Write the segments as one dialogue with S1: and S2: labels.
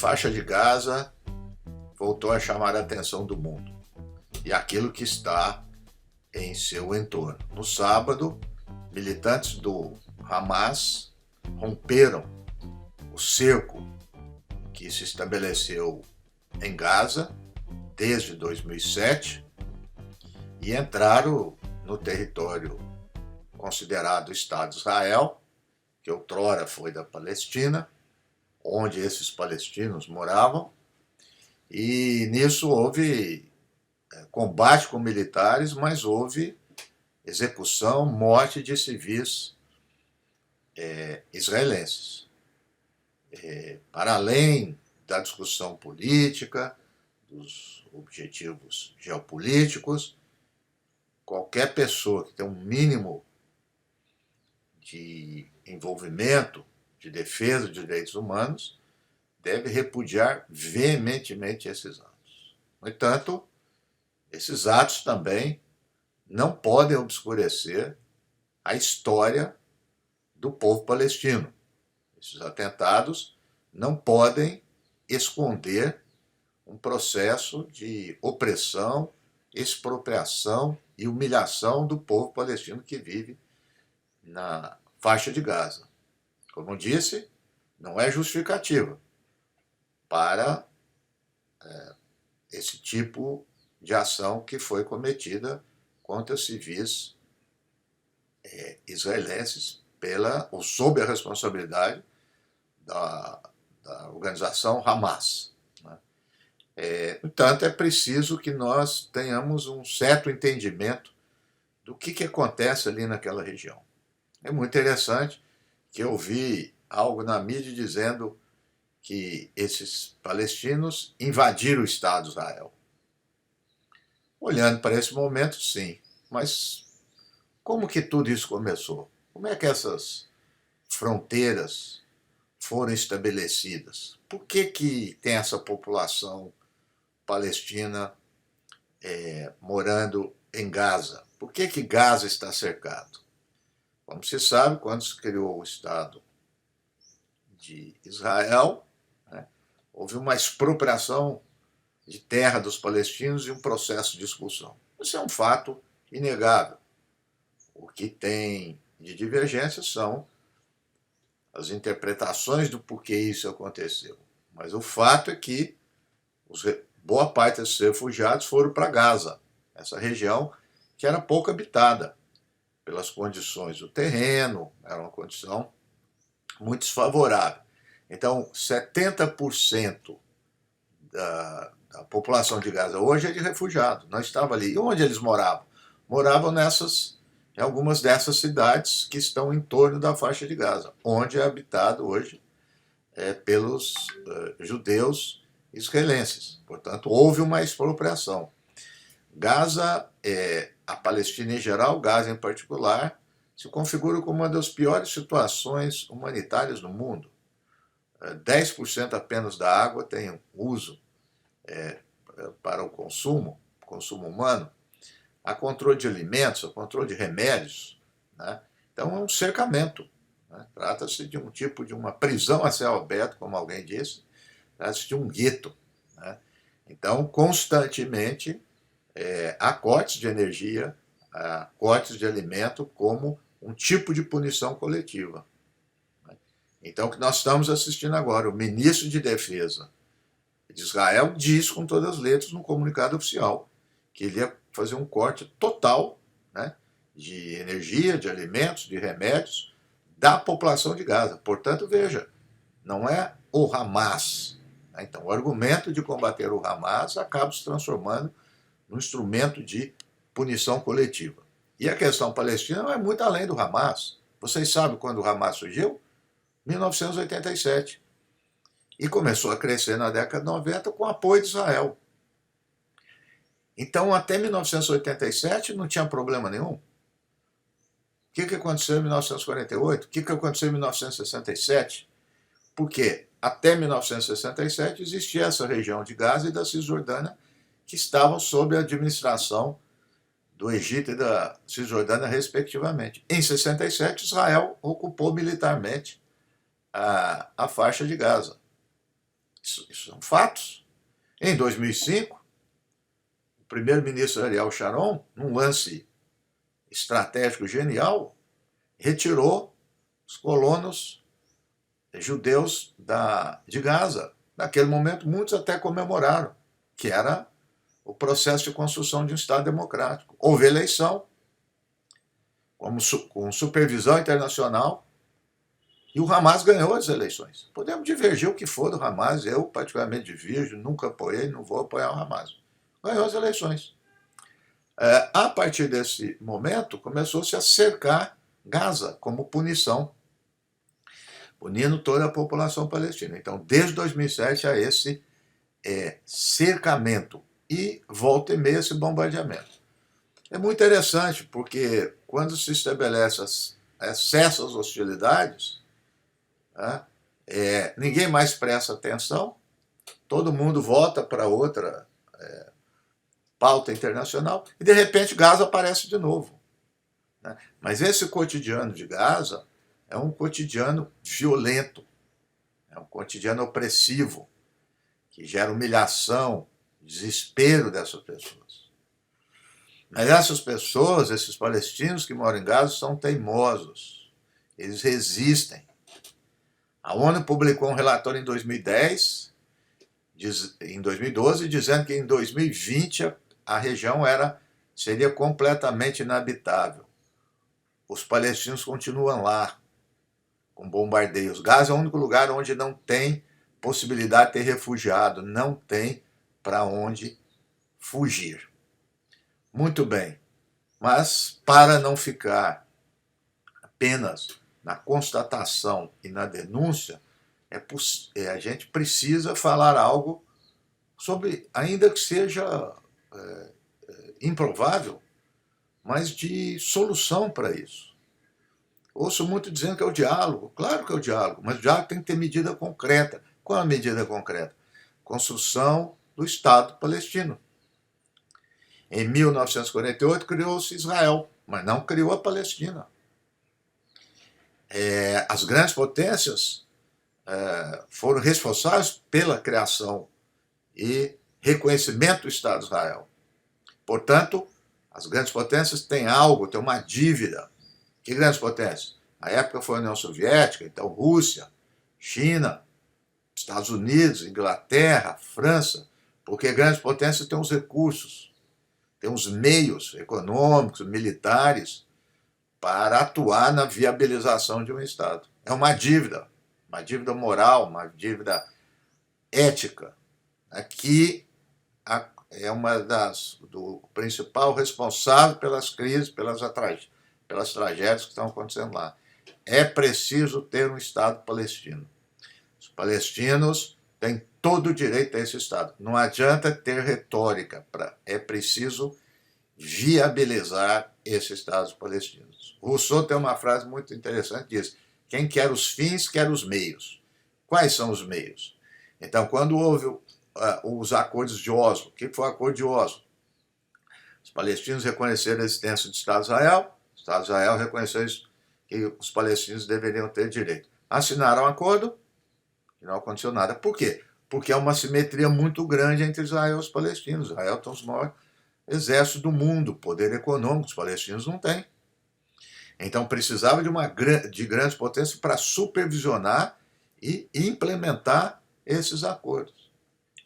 S1: faixa de Gaza voltou a chamar a atenção do mundo e aquilo que está em seu entorno. No sábado, militantes do Hamas romperam o cerco que se estabeleceu em Gaza desde 2007 e entraram no território considerado Estado de Israel, que outrora foi da Palestina, onde esses palestinos moravam, e nisso houve combate com militares, mas houve execução, morte de civis israelenses. Para além da discussão política, dos objetivos geopolíticos, qualquer pessoa que tem um mínimo de envolvimento de defesa de direitos humanos deve repudiar veementemente esses atos. No entanto, esses atos também não podem obscurecer a história do povo palestino. Esses atentados não podem esconder um processo de opressão, expropriação e humilhação do povo palestino que vive na faixa de Gaza. Como disse, não é justificativa para esse tipo de ação que foi cometida contra civis israelenses ou sob a responsabilidade da organização Hamas. No entanto, é preciso que nós tenhamos um certo entendimento do que acontece ali naquela região. É muito interessante que eu vi algo na mídia dizendo que esses palestinos invadiram o Estado de Israel. Olhando para esse momento, sim. Mas como que tudo isso começou? Como é que essas fronteiras foram estabelecidas? Por que tem essa população palestina morando em Gaza? Por que Gaza está cercado? Como se sabe, quando se criou o Estado de Israel, houve uma expropriação de terra dos palestinos e um processo de expulsão. Isso é um fato inegável. O que tem de divergência são as interpretações do porquê isso aconteceu. Mas o fato é que boa parte desses refugiados foram para Gaza, essa região que era pouco habitada pelas condições do terreno, era uma condição muito desfavorável. Então, 70% da população de Gaza hoje é de refugiados, não estava ali. E onde eles moravam? Moravam em algumas dessas cidades que estão em torno da faixa de Gaza, onde é habitado hoje pelos judeus israelenses. Portanto, houve uma expropriação. Gaza, a Palestina em geral, Gaza em particular, se configura como uma das piores situações humanitárias do mundo. 10% apenas da água tem uso para o consumo humano. Há controle de alimentos, há controle de remédios. Então é um cercamento. Trata-se de um tipo de uma prisão a céu aberto, como alguém disse. Trata-se de um gueto. Então, constantemente, há cortes de energia, há cortes de alimento como um tipo de punição coletiva. Então, o que nós estamos assistindo agora, o ministro de Defesa de Israel diz com todas as letras no comunicado oficial que ele ia fazer um corte total de energia, de alimentos, de remédios da população de Gaza. Portanto, veja, não é o Hamas. Então, o argumento de combater o Hamas acaba se transformando num instrumento de punição coletiva. E a questão palestina é muito além do Hamas. Vocês sabem quando o Hamas surgiu? 1987. E começou a crescer na década de 90 com apoio de Israel. Então, até 1987 não tinha problema nenhum. O que aconteceu em 1948? O que aconteceu em 1967? Porque até 1967 existia essa região de Gaza e da Cisjordânia que estavam sob a administração do Egito e da Cisjordânia, respectivamente. Em 67, Israel ocupou militarmente a faixa de Gaza. Isso são fatos. Em 2005, o primeiro-ministro Ariel Sharon, num lance estratégico genial, retirou os colonos judeus de Gaza. Naquele momento, muitos até comemoraram, que era o processo de construção de um Estado democrático. Houve eleição, com supervisão internacional, e o Hamas ganhou as eleições. Podemos divergir o que for do Hamas, eu particularmente divirjo, nunca apoiei, não vou apoiar o Hamas. Ganhou as eleições. A partir desse momento, começou-se a cercar Gaza como punição, punindo toda a população palestina. Então, desde 2007 há esse cercamento e volta e meia esse bombardeamento. É muito interessante, porque quando se estabelece cessam as hostilidades, ninguém mais presta atenção, todo mundo volta para outra pauta internacional e, de repente, Gaza aparece de novo. Mas esse cotidiano de Gaza é um cotidiano violento, é um cotidiano opressivo, que gera humilhação, desespero dessas pessoas. Mas essas pessoas, esses palestinos que moram em Gaza, são teimosos, eles resistem. A ONU publicou um relatório em 2010, em 2012, dizendo que em 2020 a região seria completamente inabitável. Os palestinos continuam lá, com bombardeios. Gaza é o único lugar onde não tem possibilidade de ter refugiado, não tem para onde fugir. Muito bem, mas para não ficar apenas na constatação e na denúncia, a gente precisa falar algo sobre, ainda que seja improvável, mas de solução para isso. Ouço muito dizendo que é o diálogo. Claro que é o diálogo, mas o diálogo tem que ter medida concreta. Qual é a medida concreta? Construção do Estado palestino. Em 1948 criou-se Israel, mas não criou a Palestina. As grandes potências foram responsáveis pela criação e reconhecimento do Estado de Israel. Portanto, as grandes potências têm uma dívida. Que grandes potências? Na época foi a União Soviética, então Rússia, China, Estados Unidos, Inglaterra, França, porque grandes potências têm os recursos, têm os meios econômicos, militares, para atuar na viabilização de um Estado. É uma dívida moral, uma dívida ética, que é do principal responsável pelas crises, pelas tragédias que estão acontecendo lá. É preciso ter um Estado palestino. Os palestinos têm todo o direito a esse Estado. Não adianta ter retórica, é preciso viabilizar esse Estado palestino. Rousseau tem uma frase muito interessante que diz: quem quer os fins, quer os meios. Quais são os meios? Então, quando houve os acordos de Oslo, o que foi o acordo de Oslo? Os palestinos reconheceram a existência do Estado de Israel, o Estado de Israel reconheceu que os palestinos deveriam ter direito. Assinaram um acordo e não aconteceu nada. Por quê? Porque há uma simetria muito grande entre Israel e os palestinos. Israel tem os maiores exércitos do mundo, poder econômico, os palestinos não têm. Então precisava de grandes potências para supervisionar e implementar esses acordos.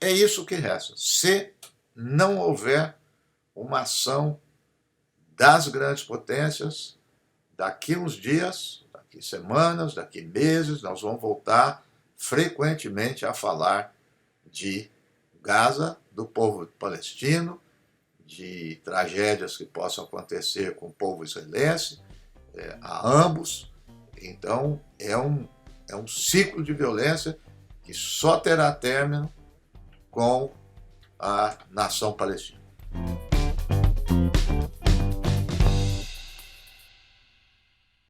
S1: É isso que resta. Se não houver uma ação das grandes potências, daqui uns dias, daqui semanas, daqui meses, nós vamos voltar frequentemente a falar de Gaza, do povo palestino, de tragédias que possam acontecer com o povo israelense, a ambos. Então, é um ciclo de violência que só terá término com a nação palestina.